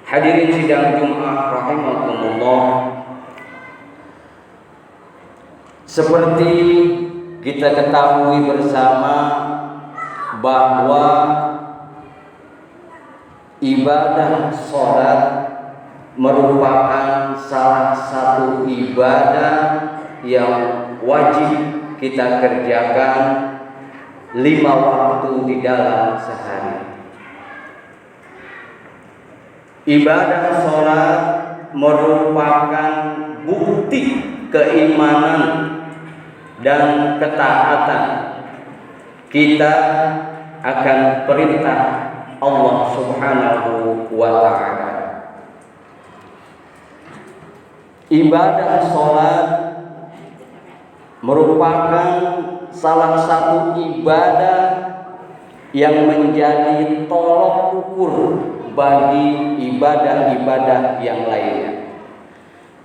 Hadirin sidang Jumat rahimakumullah. Seperti kita ketahui bersama bahwa ibadah sholat merupakan salah satu ibadah yang wajib kita kerjakan 5 waktu di dalam sehari. Ibadah sholat merupakan bukti keimanan dan ketaatan kita akan perintah Allah Subhanahu wa ta'ala. Ibadah sholat merupakan salah satu ibadah yang menjadi tolok ukur bagi ibadah-ibadah yang lainnya.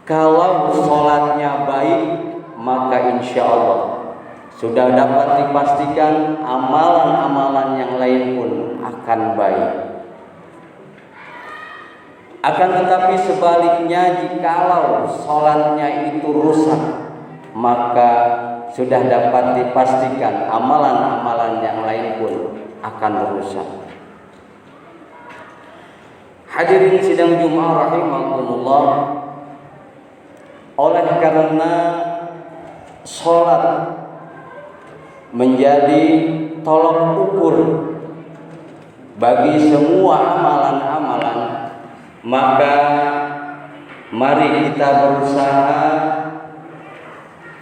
Kalau sholatnya baik, maka insya Allah sudah dapat dipastikan amalan-amalan yang lain pun akan baik. Akan tetapi sebaliknya, jikalau sholatnya itu rusak, maka sudah dapat dipastikan amalan-amalan yang lain pun akan rusak. Hadirin sidang Jumat rahimakumullah, oleh karena sholat menjadi tolok ukur bagi semua amalan-amalan, maka mari kita berusaha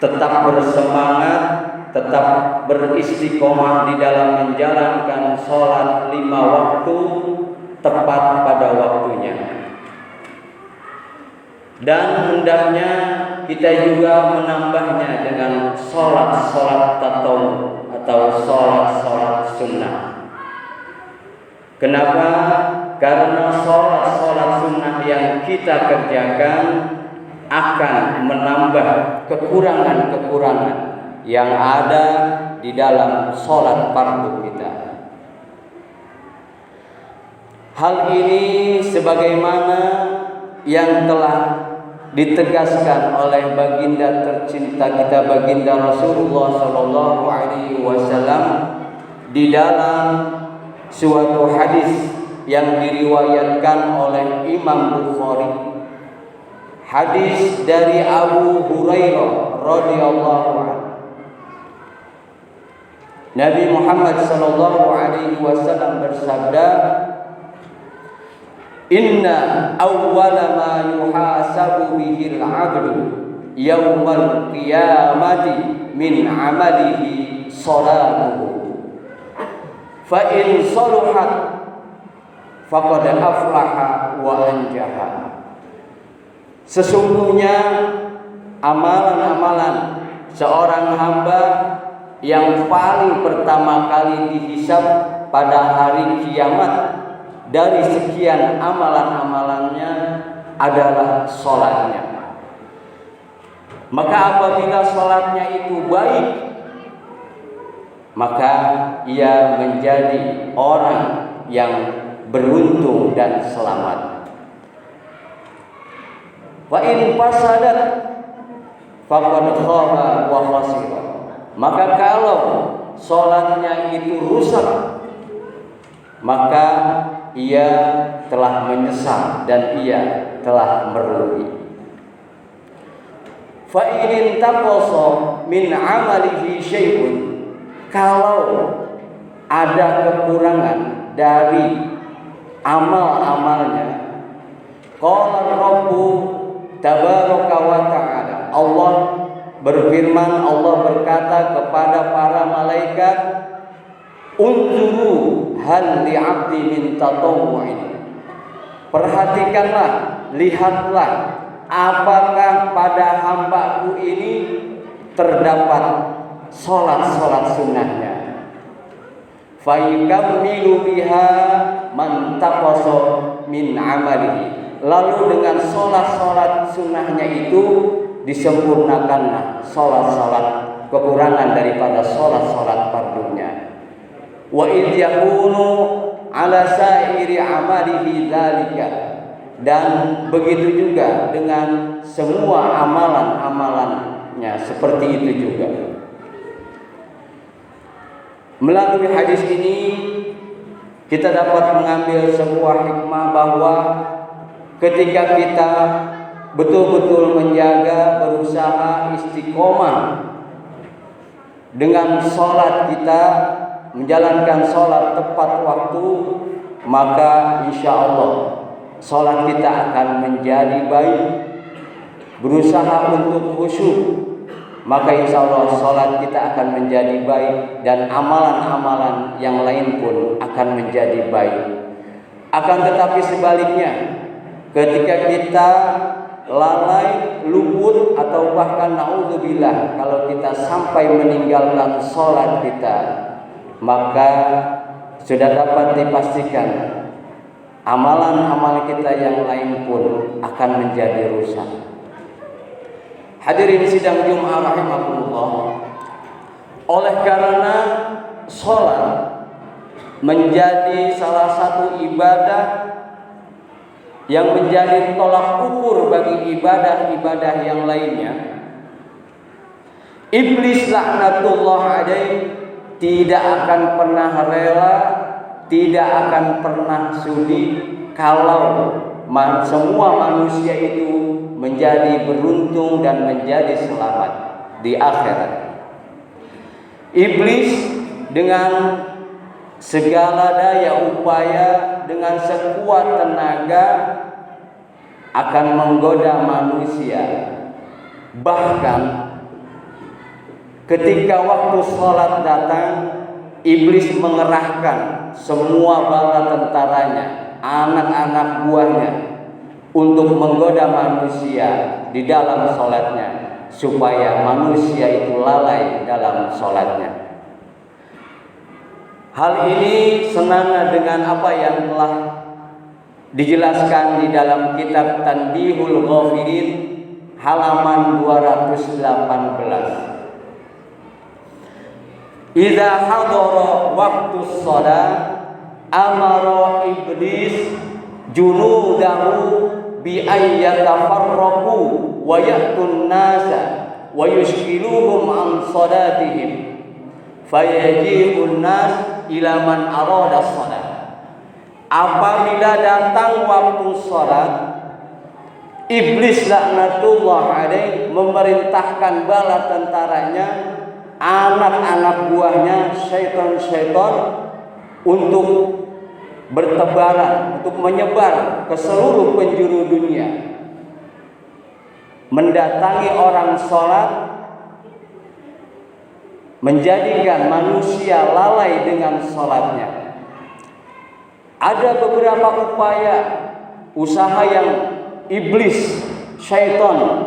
tetap bersemangat, tetap beristiqomah di dalam menjalankan sholat 5 waktu tepat pada waktunya. Dan hendaknya kita juga menambahnya dengan sholat-sholat tatawwu atau sholat-sholat sunnah. Kenapa? Karena sholat-sholat sunnah yang kita kerjakan akan menambah kekurangan-kekurangan yang ada di dalam sholat fardu kita. Hal ini sebagaimana yang telah ditegaskan oleh baginda tercinta kita, baginda Rasulullah sallallahu alaihi wasallam di dalam suatu hadis yang diriwayatkan oleh Imam Bukhari. Hadis dari Abu Hurairah radhiyallahu anhu. Nabi Muhammad sallallahu alaihi wasallam bersabda, "Inna awwala ma yuhasabu bihil 'abdu yaumal qiyamati min 'amalihi salatuhu. Fa in saluhat faqad aflaha wa anjaha." Sesungguhnya amalan-amalan seorang hamba yang paling pertama kali dihisab pada hari kiamat dari sekian amalan-amalannya adalah sholatnya. Maka apabila sholatnya itu baik, maka ia menjadi orang yang beruntung dan selamat. Wa in fasadat faqad khaba wa khasira. Maka kalau sholatnya itu rusak, maka ia telah menyesal dan ia telah merugi. Fa in taqasa min 'amalihi syai'un, kalau ada kekurangan dari amal-amalnya, qala rabbu tabaraka wa ta'ala, Allah berfirman, Allah berkata kepada para malaikat, unzuru hal li'abdi min tatawwu'in. Perhatikanlah, lihatlah apakah pada hambaku ini terdapat sholat-sholat sunnahnya. Fa yukammilu biha man taqasa min amalihi. Lalu dengan sholat-sholat sunnahnya itu disempurnakanlah sholat-sholat kekurangan daripada sholat-sholat fardunya. Wa idh yakunu ala sa'iri amalihi dzalika, dan begitu juga dengan semua amalan-amalannya seperti itu juga. Melalui hadis ini kita dapat mengambil sebuah hikmah bahwa ketika kita betul-betul menjaga, berusaha istiqomah dengan sholat kita, menjalankan sholat tepat waktu, maka insya Allah sholat kita akan menjadi baik. Berusaha untuk khusyuk, maka insya Allah sholat kita akan menjadi baik, dan amalan-amalan yang lain pun akan menjadi baik. Akan tetapi sebaliknya, ketika kita lalai, luput, atau bahkan naudzubillah kalau kita sampai meninggalkan sholat kita, maka sudah dapat dipastikan amalan-amalan kita yang lain pun akan menjadi rusak. Hadirin sidang Jumat rahimakumullah, oleh karena sholat menjadi salah satu ibadah yang menjadi tolak ukur bagi ibadah-ibadah yang lainnya, iblis laknatullah alaih tidak akan pernah rela, tidak akan pernah sudi kalau semua manusia itu menjadi beruntung dan menjadi selamat di akhirat. Iblis dengan segala daya upaya, dengan sekuat tenaga akan menggoda manusia. Bahkan ketika waktu sholat datang, iblis mengerahkan semua bala tentaranya, anak-anak buahnya, untuk menggoda manusia di dalam sholatnya, supaya manusia itu lalai dalam sholatnya. Hal ini senada dengan apa yang telah dijelaskan di dalam kitab Tanbihul Ghafirin halaman 218. Idza hadara waqtus shalah amara iblis junudahu bi ayyatafarraqu wa ya'tun nasa wa yushkiluhum an salatihim fayaji'un nas ila man arada shalah. Apabila datang waktu salat, iblis laknatullah alaih memerintahkan bala tentaranya, anak-anak buahnya, syaitan-syaitan, untuk bertebaran, untuk menyebar ke seluruh penjuru dunia, mendatangi orang sholat, menjadikan manusia lalai dengan sholatnya. Ada beberapa upaya, usaha yang iblis, syaitan,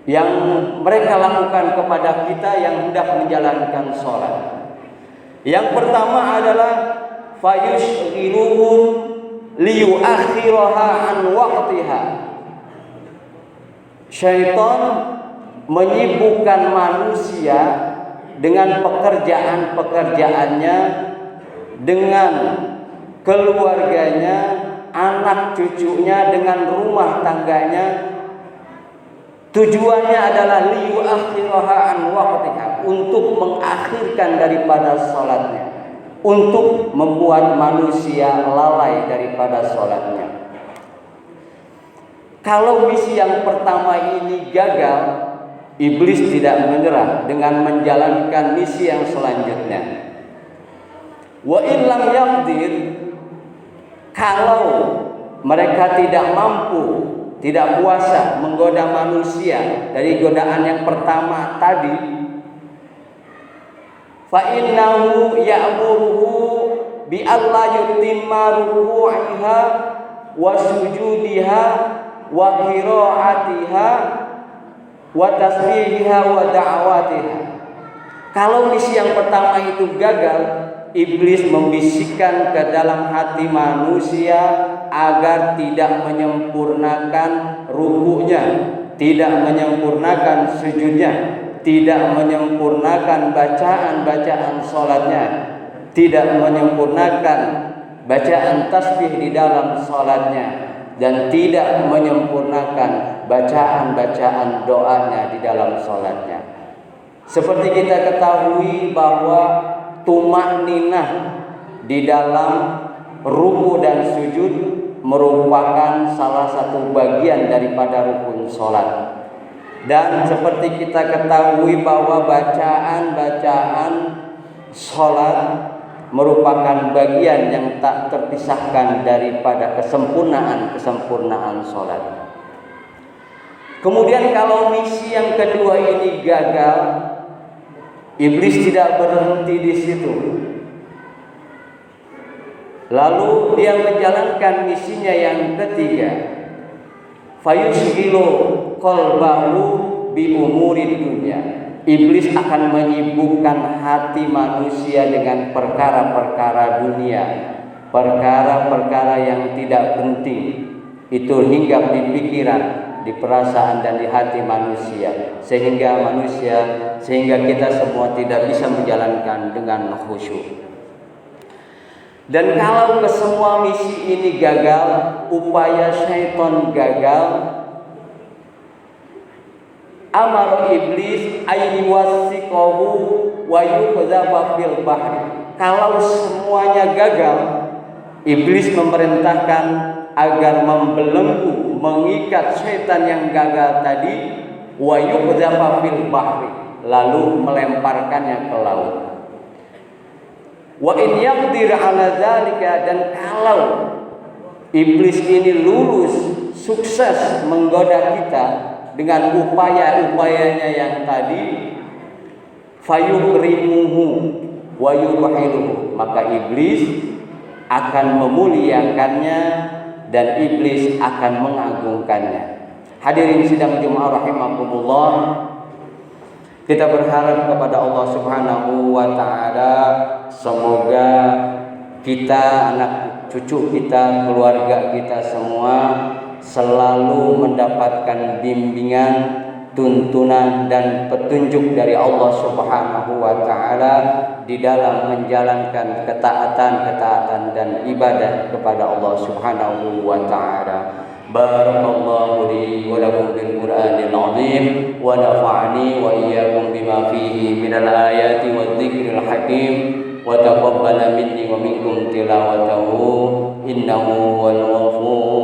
yang mereka lakukan kepada kita yang hendak menjalankan sholat. Yang pertama adalah fayushghiluhum liyuakhiraha an waqtiha. Syaitan menyibukkan manusia dengan pekerjaan-pekerjaannya, dengan keluarganya, anak cucunya, dengan rumah tangganya. Tujuannya adalah liyuakhiraha an waqtiha, untuk mengakhirkan daripada salatnya, untuk membuat manusia lalai daripada salatnya. Kalau misi yang pertama ini gagal, iblis tidak menyerah dengan menjalankan misi yang selanjutnya. Wa in lam yaqdir, kalau mereka tidak mampu, tidak kuasa menggoda manusia dari godaan yang pertama tadi, fa innahu ya'muruhu bi alla yutimma ruku'iha wa sujudiha wa qira'atiha wa tasbihiha wa da'awatiha. Kalau misi yang pertama itu gagal, iblis membisikkan ke dalam hati manusia agar tidak menyempurnakan ruku'nya, tidak menyempurnakan sujudnya, tidak menyempurnakan bacaan-bacaan sholatnya, tidak menyempurnakan bacaan tasbih di dalam salatnya dan tidak menyempurnakan bacaan-bacaan doanya di dalam salatnya. Seperti kita ketahui bahwa tumakninah di dalam ruku dan sujud merupakan salah satu bagian daripada rukun salat. Dan seperti kita ketahui bahwa bacaan-bacaan salat merupakan bagian yang tak terpisahkan daripada kesempurnaan salat. Kemudian kalau misi yang kedua ini gagal, iblis tidak berhenti di situ. Lalu dia menjalankan misinya yang ketiga. Fayushghilu qalbahu bi umurid dunya. Iblis akan menyibukkan hati manusia dengan perkara-perkara dunia, perkara-perkara yang tidak penting. Itu hinggap di pikiran, di perasaan dan di hati manusia, sehingga kita semua tidak bisa menjalankan dengan khusyuk. Dan kalau kesemua misi ini gagal, upaya syaitan gagal, amar iblis ayyuwasiqahu wa yuqdhafa fil bahri. Kalau semuanya gagal, iblis memerintahkan agar membelenggu, mengikat syaitan yang gagal tadi, wa yuqdhafa fil bahri, lalu melemparkannya ke laut. Wa in yaqdir ala dzalika, dan kalau iblis ini lulus, sukses menggoda kita dengan upaya-upayanya yang tadi, fayukrimuhu wa yubhiluhu, maka iblis akan memuliakannya dan iblis akan mengagungkannya. Hadirin sidang Jumat rahimakumullah, kita berharap kepada Allah Subhanahu wa taala, semoga kita, anak cucu kita, keluarga kita semua selalu mendapatkan bimbingan, tuntunan dan petunjuk dari Allah Subhanahu wa taala di dalam menjalankan ketaatan dan ibadah kepada Allah Subhanahu wa taala. Barakallahu li wa lakum bil Qur'anil azim wa nafa'ani wa iyyakum bima fihi minal ayati wadh dzikril hakim wa taqabbala minni wa minkum tilawatahu innahu wal ghafur